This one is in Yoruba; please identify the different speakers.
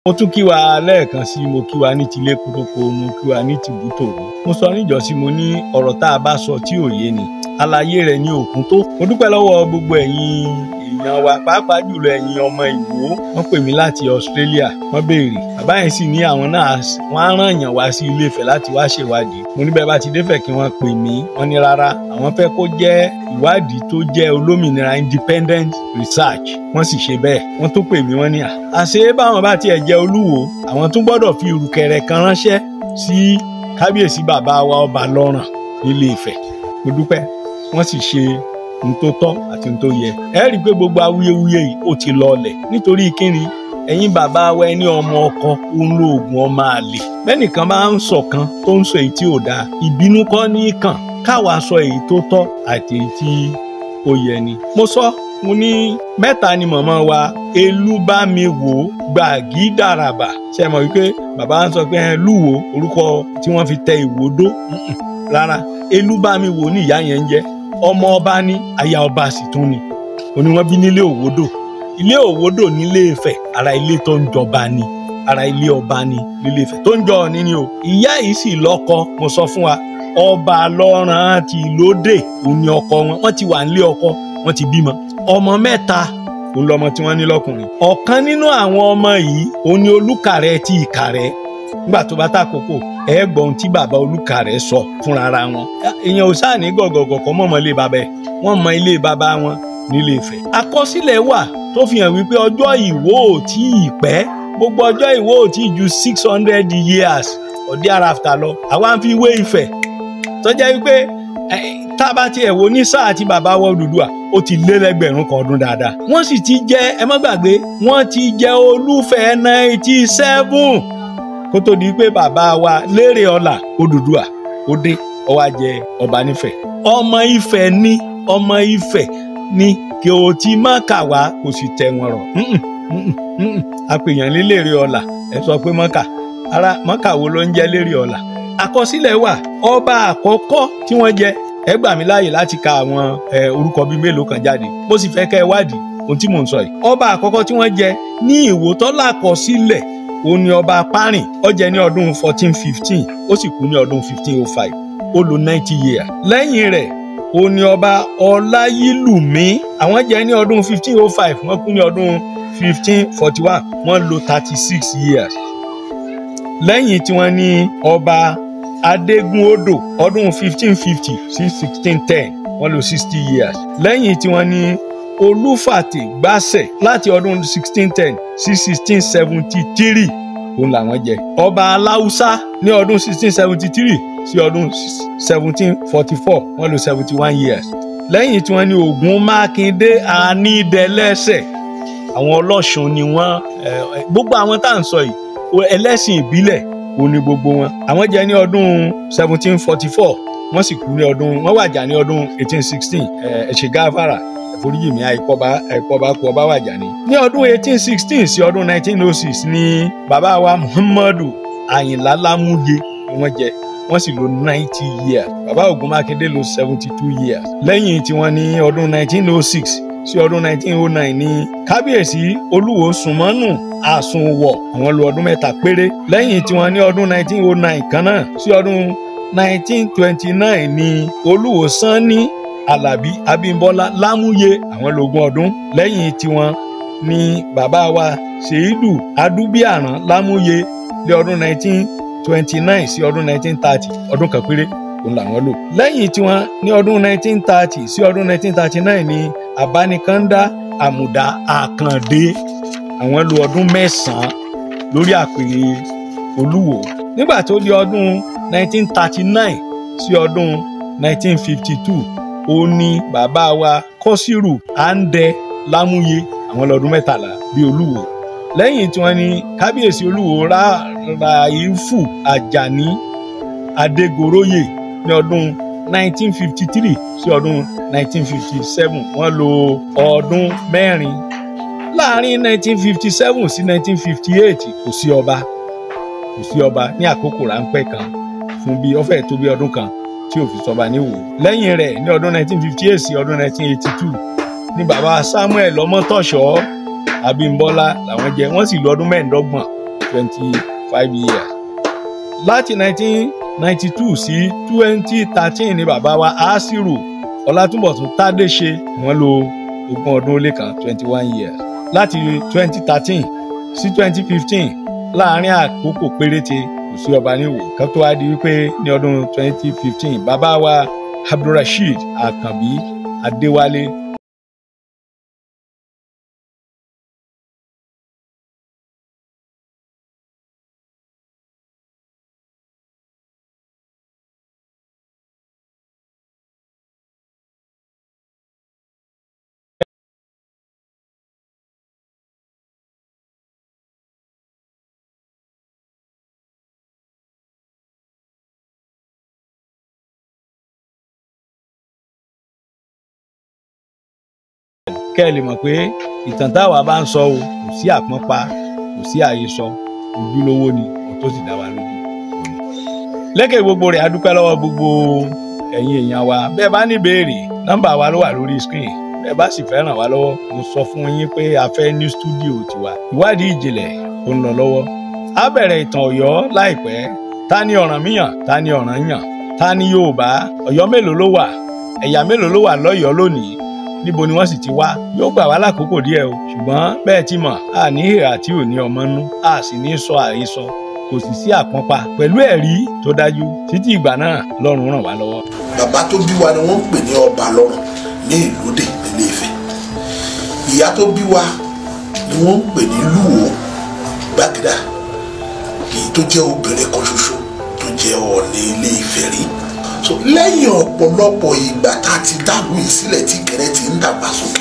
Speaker 1: Mo tún kí wa lẹ́ẹ̀kan sí mo kí wa ní tilé kótópó mo kí wa ní tìbútòrò. Mo sọ níjọ́sí mo ní ọ̀rọ̀ tá a bá sọ tí ò yé ni àlàyé rẹ̀ ní òkun tó. Mo dúpẹ́ lọ́wọ́ gbogbo ẹ̀yin èèyàn wa pàápàá jùlọ ẹ̀yin ọmọ Ìwó. Wọ́n pè mí láti Australia wọ́n béèrè. Bàbá yẹn sì ní àwọn náà wọ́n á rán èèyàn wá sí Ilé-Ifẹ̀ láti wá ṣèwádìí. Mo ní bẹ́ẹ̀ bá ti dé-fẹ̀ kí wọ́n pè mí. Wọ́n ní rárá àwọn fẹ́ kó jẹ́ ìwádìí tó jẹ́ olómìnira independent research. Wọ́n sì ṣe bẹ́ẹ̀. Wọ́n tó pè mí wọ́n ní àṣé báwọn bá tiẹ̀ jẹ́ Olúwo àwọn tún gbọ́dọ̀ fi ìrùkẹ̀rẹ̀ kan ránṣẹ́ sí kábíyèsí bàbá wa ọba lọ́ràn nílé-Ifẹ̀. Mo dúpẹ́ wọ́n sì ṣe ohun tó tọ́ àti ohun tó yẹ. Ẹ rí i pé gbogbo awuyewuye yìí ó ti lọọlẹ̀ nítorí kíni ẹ̀yin bàbá wa ẹni ọmọ ọkọ ń lo oògùn ọmọ àlè. Bẹ́nìkan máa ń sọ̀kan tó ń sọ èyí tí ò dáa ìbínú kọ́ ní kàn káwa sọ èyí tó tọ́ àti èyí tí ó yẹ ni. Mo sọ mo ní mẹ́ta ni màmá wa Elúbámiwò Gbàgídàràbà. Ṣé ẹ mọ̀ wípé bàbá ń sọ pé Lúwo orúkọ tí wọ́n fi tẹ Ìwòdó rárá Elúbámiwò ní ìyá yẹn ń jẹ́ ọmọ ọba ní aya ọba sì tún ni òní wọ́n bí nílé Òwòdò ilé Òwòdò nílé-Ifẹ̀ ara ilé tó ń jọba ni ara ilé ọba ni nílé-Ifẹ̀ tó ń jọ Ọ̀ọ̀ni ni o. Ìyá yìí sì lọ́kọ mo sọ fún wa ọba lọ́ràn ti lóde òní ọkọ wọn ti wà nílé ọkọ wọn ti bímọ ọmọ mẹ́ta òun lọmọ tí wọ́n ní lọ́kùnrin. Ọ̀kan nínú àwọn ọmọ yìí òun ni Olúkàrẹ́ ti Ìkàrẹ́. Nígbà tó bá tàkókò ẹ gbọ́ ohun tí bàbá Olúkàrẹ́ sọ fúnra ara wọn. Èèyàn ò sáà ní gọ̀gọ̀gọ̀ kọ́ mọ̀mọ́ ilé bàbá ẹ̀ wọ́n mọ ilé bàbá wọn nílé-Ifẹ̀. Àkọsílẹ̀ wà tó fi hàn wípé ọjọ́ Ìwó ò tí ì pẹ́ gbogbo ọjọ́ Ìwó ò tí ì ju 600 years or thereafter lọ. Àwa ń fi wé Ifẹ̀ tó jẹ́ wípé tá a bá tiẹ̀ wo ní sáà tí bàbá wa Odùduwà ó ti lé lẹ́gbẹ̀rún kan ọdún dáadáa. Wọ́n sì ti jẹ́ ẹ má gbàgbé wọ́n ti jẹ́ Olúfẹ̀ 97 kó tó di pé bàbá wa Lérè Ọlá Odùduwà ó dé ó wá jẹ ọba nífẹ̀. Ọmọ Ifẹ̀ ni ọmọ Ifẹ̀ ni kí o ti má kà wá kò sì tẹ̀ wọ́n rọ̀. Àpèyàn ní Lérè Ọlá ẹ sọ pé mọ́kà ara mọ́kà wo ló ń jẹ́ Lérè Ọlá. Àkọsílẹ̀ wà ọba àkọ́kọ́ tí wọ́n jẹ ẹ gbà mí láàyè láti ka àwọn orúkọ bíi mélòó kan jáde mo sì fẹ́ kẹ́ ẹ wádìí ohun tí mò ń sọ yìí. Ọba àkọ́kọ́ tí wọ́n jẹ ní Ìwó tó lákọsílẹ̀ òun ni ọba Párìn ó jẹ ní ọdún 1415 ó sì kú ní ọdún 1505 ó lò 90 years. Lẹ́yìn rẹ̀ òun ni ọba Ọláyílùmí àwọn jẹ ní ọdún 1505 wọ́n kú ní ọdún 1541 wọ́n lò 36 years. Lẹ́yìn tí wọ́n ní ọba Adégúnodò ọdún 1550 sí 1610 wọ́n lò 60 years. Lẹ́yìn tí wọ́n ní Olúfàtè Gbásẹ̀ láti ọdún 1610 sí 1673 òun làwọn jẹ. Ọba Aláùsá ní ọdún 1673 sí ọdún 1744 wọ́n lò 71 years. Lẹ́yìn tí wọ́n ní Ògún Mákindé Anídẹlẹ́sẹ̀ àwọn Ọlọ́ṣun ni wọ́n gbogbo àwọn tá à ń sọ yìí ẹlẹ́sìn ìbílẹ̀ òun ni gbogbo wọn. Àwọn jẹ ní ọdún 1744 wọ́n sì kú ní ọdún wọ́n wàjà ní ọdún 1816 ẹ̀ṣẹ̀ gáfárà ẹ̀foríjì mi àìkọ́ba kú ọba wàjà ní. Ní ọdún 1816 sí ọdún 1906 ni bàbá wa Muhammadu Àyìnlá Lámúyè wọ́n jẹ wọ́n sì lò 90 years. Bàbá Ògún Mákindé lò 72 years. Lẹ́yìn tí wọ́n ní ọdún 1906 sí ọdún 1909 ní kábíyèsí Olúwo Sùnmọ́nù Àsùnwọ̀ àwọn lò ọdún mẹ́ta péré. Lẹ́yìn tí wọ́n ní ọdún 1909 kan náà sí ọdún 1929 ní Olúwo Sanni Àlàbí Abímbọ́lá Lámúyè àwọn lò 20 ọdún. Lẹ́yìn tí wọ́n ní bàbá wa Ṣèyídù Adúbíàrán Lámúyè lé ọdún 1929 sí ọdún 1930 ọdún kan péré òun làwọn lò. Lẹ́yìn tí wọ́n ní ọdún 1930 sí ọdún 1939 ní Àbánikàndá Àmùdá Àkàndé àwọn lò ọdún 9 lórí àpèrè Olúwo. Nígbà tó di ọdún 1939 sí ọdún 1952 ó ní bàbá wa Kọ́sírù Àndẹ Lámúyè àwọn lọ́dún 13 bí Olúwo. Lẹ́yìn tí wọ́n ní kábíyèsí Olúwo Ráìfù Àjàní Adégoróyè ní ọdún 1953 sí ọdún 1957 wọ́n lò ọdún 4. Láàárín 1957 sí 1958 kò sí ọba ní àkókò ráńpẹ́ kan fún bí ó fẹ́ tó bí ọdún kan tí ò fi sọba ní Ìwó. Lẹ́yìn rẹ̀ ní ọdún 1958 sí ọdún 1982 ní bàbá Samuel Ọmọ́tọ̀ṣọ́ Abímbọ́lá làwọn jẹ wọ́n sì lò ọdún 15 25 years. Láti 1992 sí 2013 ni bàbá wa Asiru Ọlátúnbọ̀sún Tádéṣe wọ́n lò 20 ọdún ó lé kan 21 years. Láti 2013 sí 2015 láàárín àkókò péréte kò sí ọba níwò kan tó wá di wípé ní ọdún 2015 bàbá wa Abdulrasheed Àkànbí Adéwálé kẹ́ ẹ lè mọ̀ pé ìtàn táwa bá ń sọ o kò sí àpọ́npa kò sí àhesọ ojúlówó ni ohun tó sì dá wa lójú. lẹ́kẹ̀ gbogbo rẹ̀ a dúpẹ́ lọ́wọ́ gbogbo ẹ̀yin èèyàn wa bẹ́ẹ̀ bá ní ìbéèrè nọ́mbà wa ló wà lórí screen bẹ́ẹ̀ bá sì fẹ́ ràn wá lọ́wọ́ mo sọ fún yín pé a fẹ́ ní stúdíò tiwa ìwádìí ìjìnlẹ̀ ó ń lọ lọ́wọ́. a bẹ̀rẹ̀ ìtàn Ọ̀yọ́ láìpẹ́ ta ni Ọ̀rànmíyàn ta ni Ọ̀rànyàn ta ni Yorùbá Ọ̀yọ́ mélòó ló wà ẹ̀yà mélòó ló wà lọ́yọ̀ọ́ lónìí níbo ni wọ́n sì ti wá yóò gbà wá lákòókò díẹ̀ o ṣùgbọ́n bẹ́ẹ̀ ti mọ̀ a ní ìhà tí ò ní ọmọ nú a sì ní sọ àhesọ kò sì sí àpọ́npa pẹ̀lú ẹ̀rí tó dájú títí ìgbà náà lọ́run ràn wá lọ́wọ́.
Speaker 2: bàbá tó bí wa ni wọ́n ń pè ní ọba lọ́run ní Ìlúdè nílé Ifẹ̀ ìyá tó bí wa ni wọ́n ń pè ní Lúwo Gbàgìdá èyí tó jẹ́ obìnrin kan ṣoṣo tó jẹ́ Ọọ̀ni Ilé Ifẹ̀ rí. So lẹ́yìn ọ̀pọ̀lọpọ̀ ìgbà tá a ti dàlú yìí sílẹ̀ tí Ìkẹrẹ́ ti ń dàgbà sókè